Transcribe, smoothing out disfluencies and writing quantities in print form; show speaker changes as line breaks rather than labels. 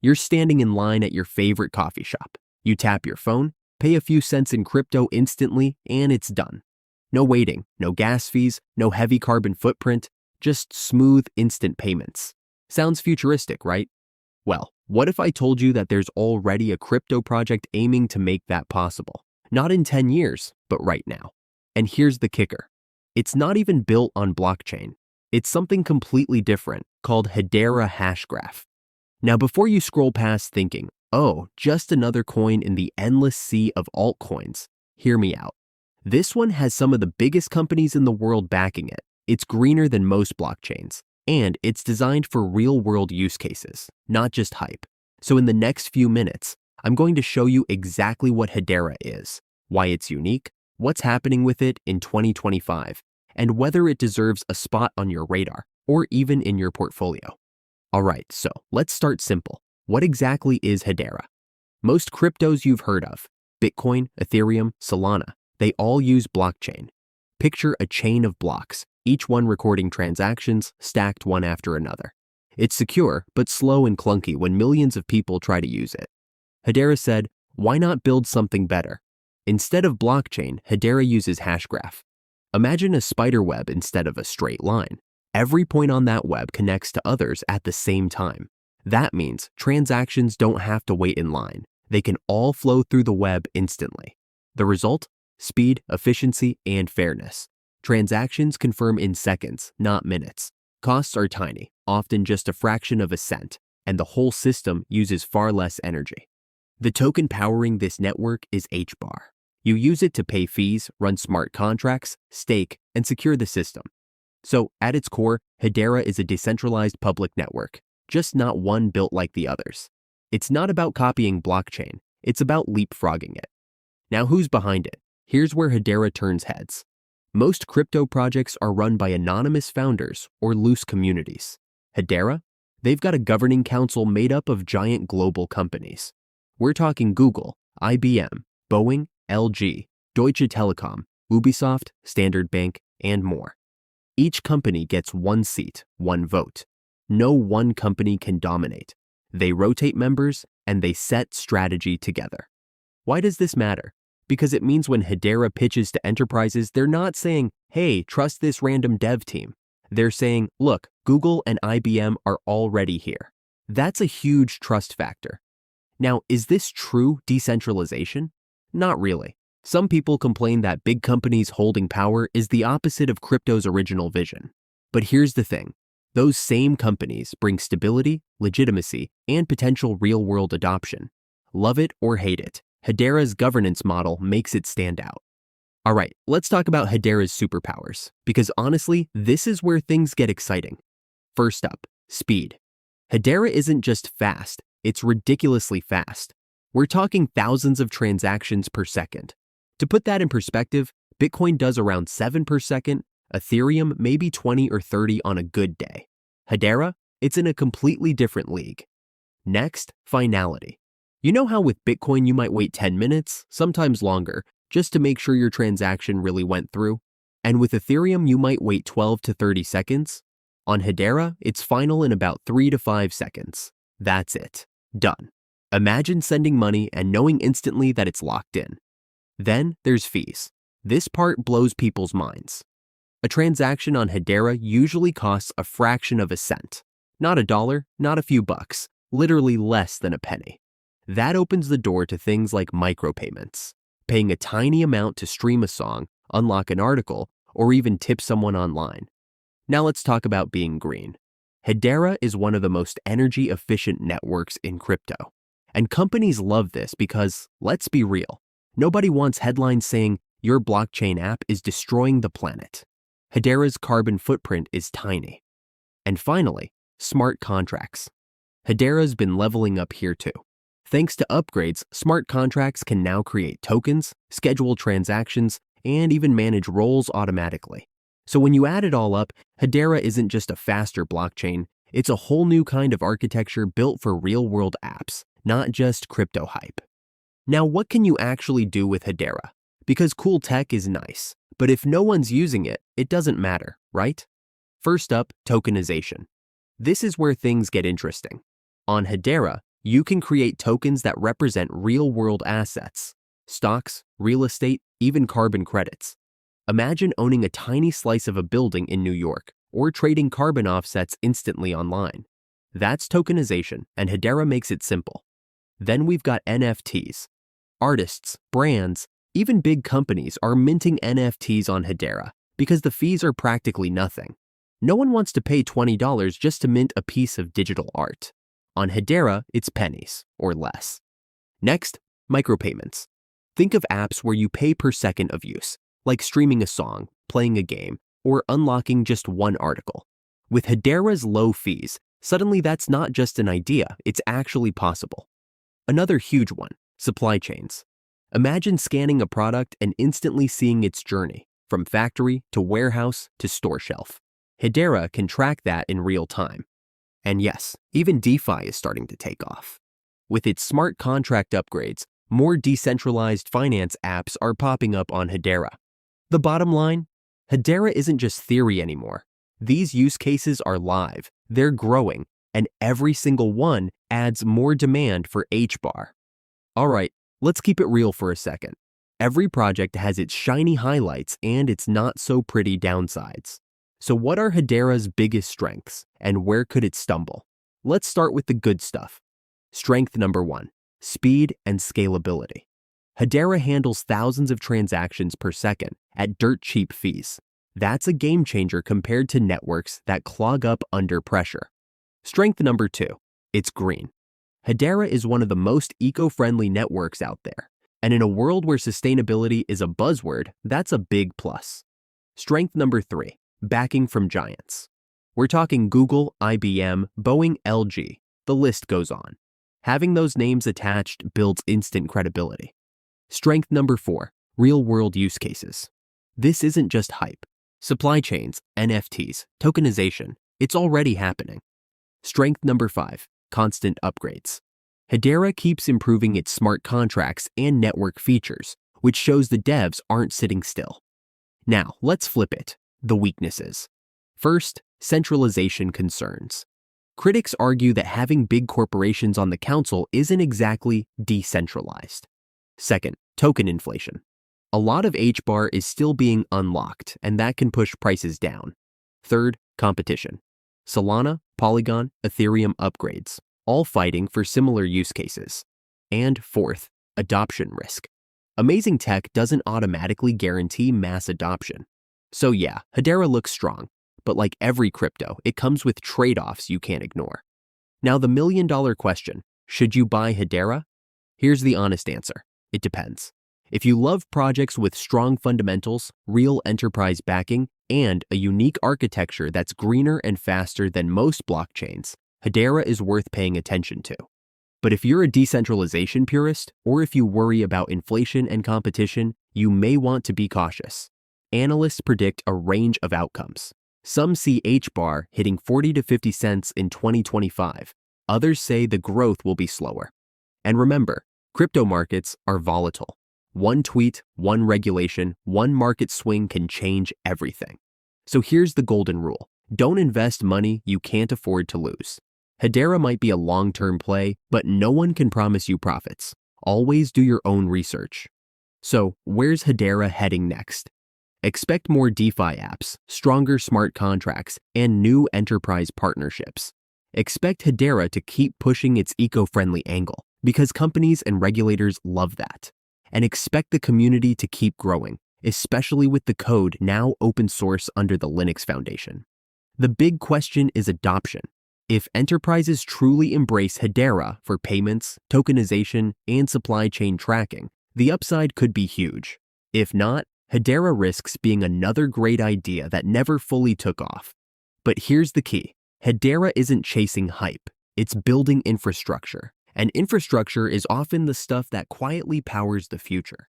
You're standing in line at your favorite coffee shop. You tap your phone, pay a few cents in crypto instantly, and it's done. No waiting, no gas fees, no heavy carbon footprint, just smooth, instant payments. Sounds futuristic, right? Well, what if I told you that there's already a crypto project aiming to make that possible? Not in 10 years, but right now. And here's the kicker. It's not even built on blockchain. It's something completely different called Hedera Hashgraph. Now, before you scroll past thinking, oh, just another coin in the endless sea of altcoins, hear me out. This one has some of the biggest companies in the world backing it. It's greener than most blockchains, and it's designed for real-world use cases, not just hype. So in the next few minutes, I'm going to show you exactly what Hedera is, why it's unique, what's happening with it in 2025, and whether it deserves a spot on your radar or even in your portfolio. All right, so let's start simple. What exactly is Hedera? Most cryptos you've heard of, Bitcoin, Ethereum, Solana, they all use blockchain. Picture a chain of blocks, each one recording transactions stacked one after another. It's secure, but slow and clunky when millions of people try to use it. Hedera said, why not build something better? Instead of blockchain, Hedera uses Hashgraph. Imagine a spider web instead of a straight line. Every point on that web connects to others at the same time. That means transactions don't have to wait in line. They can all flow through the web instantly. The result? Speed, efficiency, and fairness. Transactions confirm in seconds, not minutes. Costs are tiny, often just a fraction of a cent, and the whole system uses far less energy. The token powering this network is HBAR. You use it to pay fees, run smart contracts, stake, and secure the system. So, at its core, Hedera is a decentralized public network, just not one built like the others. It's not about copying blockchain, it's about leapfrogging it. Now, who's behind it? Here's where Hedera turns heads. Most crypto projects are run by anonymous founders or loose communities. Hedera? They've got a governing council made up of giant global companies. We're talking Google, IBM, Boeing, LG, Deutsche Telekom, Ubisoft, Standard Bank, and more. Each company gets one seat, one vote. No one company can dominate. They rotate members and they set strategy together. Why does this matter? Because it means when Hedera pitches to enterprises, they're not saying, hey, trust this random dev team. They're saying, look, Google and IBM are already here. That's a huge trust factor. Now, is this true decentralization? Not really. Some people complain that big companies holding power is the opposite of crypto's original vision. But here's the thing. Those same companies bring stability, legitimacy, and potential real-world adoption. Love it or hate it, Hedera's governance model makes it stand out. All right, let's talk about Hedera's superpowers, because honestly, this is where things get exciting. First up, speed. Hedera isn't just fast, it's ridiculously fast. We're talking thousands of transactions per second. To put that in perspective, Bitcoin does around 7 per second, Ethereum maybe 20 or 30 on a good day. Hedera, it's in a completely different league. Next, finality. You know how with Bitcoin you might wait 10 minutes, sometimes longer, just to make sure your transaction really went through? And with Ethereum you might wait 12 to 30 seconds? On Hedera, it's final in about 3 to 5 seconds. That's it. Done. Imagine sending money and knowing instantly that it's locked in. Then there's fees. This part blows people's minds. A transaction on Hedera usually costs a fraction of a cent. Not $1, not a few bucks, literally less than a penny. That opens the door to things like micropayments, paying a tiny amount to stream a song, unlock an article, or even tip someone online. Now let's talk about being green. Hedera is one of the most energy-efficient networks in crypto. And companies love this because, let's be real, nobody wants headlines saying, your blockchain app is destroying the planet. Hedera's carbon footprint is tiny. And finally, smart contracts. Hedera's been leveling up here too. Thanks to upgrades, smart contracts can now create tokens, schedule transactions, and even manage roles automatically. So when you add it all up, Hedera isn't just a faster blockchain, it's a whole new kind of architecture built for real-world apps, not just crypto hype. Now, what can you actually do with Hedera? Because cool tech is nice, but if no one's using it, it doesn't matter, right? First up, tokenization. This is where things get interesting. On Hedera, You can create tokens that represent real-world assets, stocks, real estate, even carbon credits. Imagine owning a tiny slice of a building in New York or trading carbon offsets instantly online. That's tokenization, and Hedera makes it simple. Then we've got NFTs. Artists, brands, even big companies are minting NFTs on Hedera because the fees are practically nothing. No one wants to pay $20 just to mint a piece of digital art. On Hedera, it's pennies or less. Next, micropayments. Think of apps where you pay per second of use, like streaming a song, playing a game, or unlocking just one article. With Hedera's low fees, suddenly that's not just an idea, it's actually possible. Another huge one, supply chains. Imagine scanning a product and instantly seeing its journey, from factory to warehouse to store shelf. Hedera can track that in real time. And yes, even DeFi is starting to take off. With its smart contract upgrades, more decentralized finance apps are popping up on Hedera. The bottom line? Hedera isn't just theory anymore. These use cases are live, they're growing, and every single one adds more demand for HBAR. Alright, let's keep it real for a second. Every project has its shiny highlights and its not so pretty downsides. So what are Hedera's biggest strengths, and where could it stumble? Let's start with the good stuff. Strength number 1, speed and scalability. Hedera handles thousands of transactions per second at dirt cheap fees. That's a game changer compared to networks that clog up under pressure. Strength number 2, it's green. Hedera is one of the most eco-friendly networks out there, and in a world where sustainability is a buzzword, that's a big plus. Strength number 3, backing from giants. We're talking Google, IBM, Boeing, LG. The list goes on. Having those names attached builds instant credibility. Strength number 4, real-world use cases. This isn't just hype. Supply chains, NFTs, tokenization, it's already happening. Strength number 5, constant upgrades. Hedera keeps improving its smart contracts and network features, which shows the devs aren't sitting still. Now, let's flip it. The weaknesses. First, centralization concerns. Critics argue that having big corporations on the council isn't exactly decentralized. Second, token inflation. A lot of HBAR is still being unlocked, and that can push prices down. Third, competition. Solana, Polygon, Ethereum upgrades, all fighting for similar use cases. And fourth, adoption risk. Amazing tech doesn't automatically guarantee mass adoption. So yeah, Hedera looks strong, but like every crypto, it comes with trade-offs you can't ignore. Now the million-dollar question, should you buy Hedera? Here's the honest answer. It depends. If you love projects with strong fundamentals, real enterprise backing, and a unique architecture that's greener and faster than most blockchains, Hedera is worth paying attention to. But if you're a decentralization purist, or if you worry about inflation and competition, you may want to be cautious. Analysts predict a range of outcomes. Some see HBAR hitting 40 to 50 cents in 2025. Others say the growth will be slower. And remember, crypto markets are volatile. One tweet, one regulation, one market swing can change everything. So here's the golden rule. Don't invest money you can't afford to lose. Hedera might be a long-term play, but no one can promise you profits. Always do your own research. So, where's Hedera heading next? Expect more DeFi apps, stronger smart contracts, and new enterprise partnerships. Expect Hedera to keep pushing its eco-friendly angle, because companies and regulators love that. And expect the community to keep growing, especially with the code now open source under the Linux Foundation. The big question is adoption. If enterprises truly embrace Hedera for payments, tokenization, and supply chain tracking, the upside could be huge. If not, Hedera risks being another great idea that never fully took off. But here's the key. Hedera isn't chasing hype. It's building infrastructure. And infrastructure is often the stuff that quietly powers the future.